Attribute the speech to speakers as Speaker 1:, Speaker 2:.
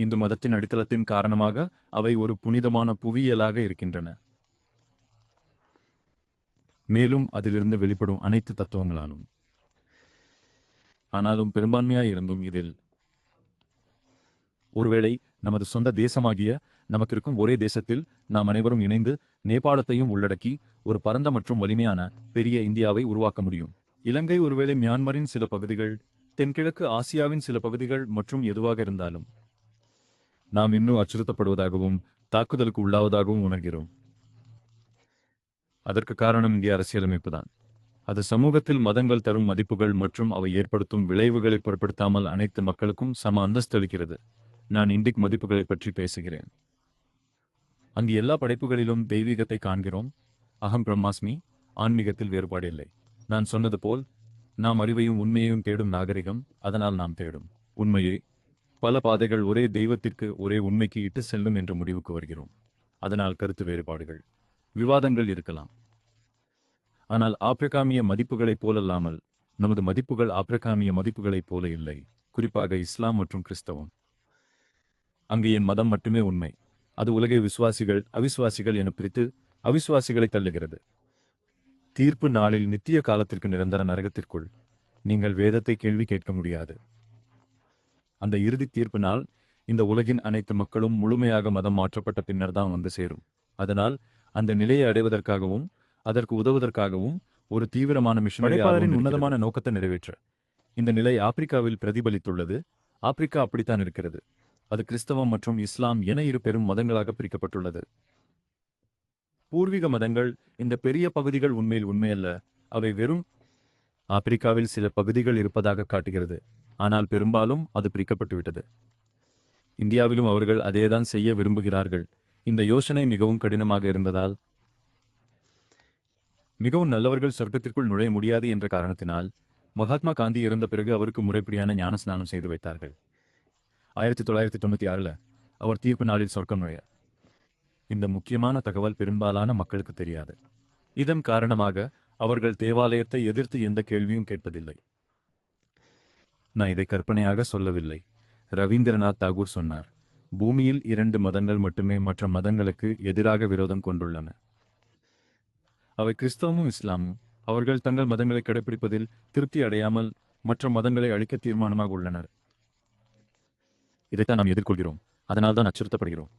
Speaker 1: இந்து மதத்தின் அடித்தளத்தின் காரணமாக அவை ஒரு புனிதமான புவியியலாக இருக்கின்றன. மேலும் அதிலிருந்து வெளிப்படும் அனைத்து தத்துவங்களாலும். ஆனாலும் பெரும்பான்மையாய் இருந்தும் இதில் ஒருவேளை நமது சொந்த தேசமாகிய நமக்கு இருக்கும் ஒரே தேசத்தில் நாம் அனைவரும் இணைந்து நேபாளத்தையும் உள்ளடக்கி ஒரு பரந்த மற்றும் வலிமையான பெரிய இந்தியாவை உருவாக்க முடியும். இலங்கை ஒருவேளை மியான்மரின் சில பகுதிகள், தென்கிழக்கு ஆசியாவின் சில பகுதிகள் மற்றும் எதுவாக இருந்தாலும் நாம் இன்னும் அச்சுறுத்தப்படுவதாகவும் தாக்குதலுக்கு உள்ளாவதாகவும் உணர்கிறோம். அதற்கு காரணம் இந்திய அரசியலமைப்பு தான். அது சமூகத்தில் மதங்கள் தரும் மதிப்புகள் மற்றும் அவை ஏற்படுத்தும் விளைவுகளை பொருட்படுத்தாமல் அனைத்து மக்களுக்கும் சம அந்தஸ்து அளிக்கிறது. நான் இந்திக் மதிப்புகளை பற்றி பேசுகிறேன். அங்கு எல்லா படைப்புகளிலும் தெய்வீகத்தை காண்கிறோம். அகம் பிரம்மாஸ்மி. ஆன்மீகத்தில் வேறுபாடு இல்லை. நான் சொன்னது போல் நாம் அறிவையும் உண்மையையும் தேடும் நாகரிகம். அதனால் நாம் தேடும் உண்மையை பல பாதைகள் ஒரே தெய்வத்திற்கு ஒரே உண்மைக்கு இட்டு செல்லும் என்ற முடிவுக்கு வருகிறோம். அதனால் கருத்து வேறுபாடுகள், விவாதங்கள் இருக்கலாம். ஆனால் ஆப்பிரிக்காமிய மதிப்புகளைப் போலல்லாமல் நமது மதிப்புகள் ஆப்பிரிக்காமிய மதிப்புகளைப் போல இல்லை. குறிப்பாக இஸ்லாம் மற்றும் கிறிஸ்தவம். அங்கு என் மதம் மட்டுமே உண்மை. அது உலகை விசுவாசிகள் அவிசுவாசிகள் என பிரித்து அவிசுவாசிகளை தள்ளுகிறது. தீர்ப்பு நாளில் நித்திய காலத்திற்கு நிரந்தர நரகத்திற்குள் நீங்கள் வேதத்தை கேள்வி கேட்க முடியாது. அந்த இறுதி தீர்ப்பு நாள் இந்த உலகின் அனைத்து மக்களும் முழுமையாக மதம் மாற்றப்பட்ட பின்னர் தான் வந்து சேரும். அதனால் அந்த நிலையை அடைவதற்காகவும் அதற்கு உதவுவதற்காகவும் ஒரு தீவிரமான மிஷனரியின் உன்னதமான நோக்கத்தை நிறைவேற்ற இந்த நிலை ஆப்பிரிக்காவில் பிரதிபலித்துள்ளது. ஆப்பிரிக்கா அப்படித்தான் இருக்கிறது. அது கிறிஸ்தவம் மற்றும் இஸ்லாம் என இரு பெரும் மதங்களாக பிரிக்கப்பட்டுள்ளது. பூர்வீக மதங்கள் இந்த பெரிய பகுதிகள் உண்மையில் உண்மையல்ல. அவை வெறும் ஆப்பிரிக்காவில் சில பகுதிகள் இருப்பதாக காட்டுகிறது. ஆனால் பெரும்பாலும் அது பிரிக்கப்பட்டுவிட்டது. இந்தியாவிலும் அவர்கள் அதேதான் செய்ய விரும்புகிறார்கள். இந்த யோசனை மிகவும் கடினமாக இருந்ததால், மிகவும் நல்லவர்கள் சொர்க்கத்திற்குள் நுழைய முடியாது என்ற காரணத்தினால் மகாத்மா காந்தி இறந்த பிறகு அவருக்கு முறைப்படியான ஞான ஸ்நானம் செய்து வைத்தார்கள். 1996 அவர் தீர்ப்பு நாளில் சொர்க்கம் நுழைய. இந்த முக்கியமான தகவல் பெரும்பாலான மக்களுக்கு தெரியாது. இதன் காரணமாக அவர்கள் தேவாலயத்தை எதிர்த்து எந்த கேள்வியும் கேட்பதில்லை. நான் இதை கற்பனையாக சொல்லவில்லை. ரவீந்திரநாத் தாகூர் சொன்னார், பூமியில் 2 மதங்கள் மட்டுமே மற்ற மதங்களுக்கு எதிராக விரோதம் கொண்டுள்ளன. அவை கிறிஸ்தவமும் இஸ்லாமும். அவர்கள் தங்கள் மதங்களை கடைபிடிப்பதில் திருப்தி அடையாமல் மற்ற மதங்களை அழிக்க தீர்மானமாக உள்ளனர். இதைத்தான் நாம் எதிர்கொள்கிறோம். அதனால்தான் அச்சுறுத்தப்படுகிறோம்.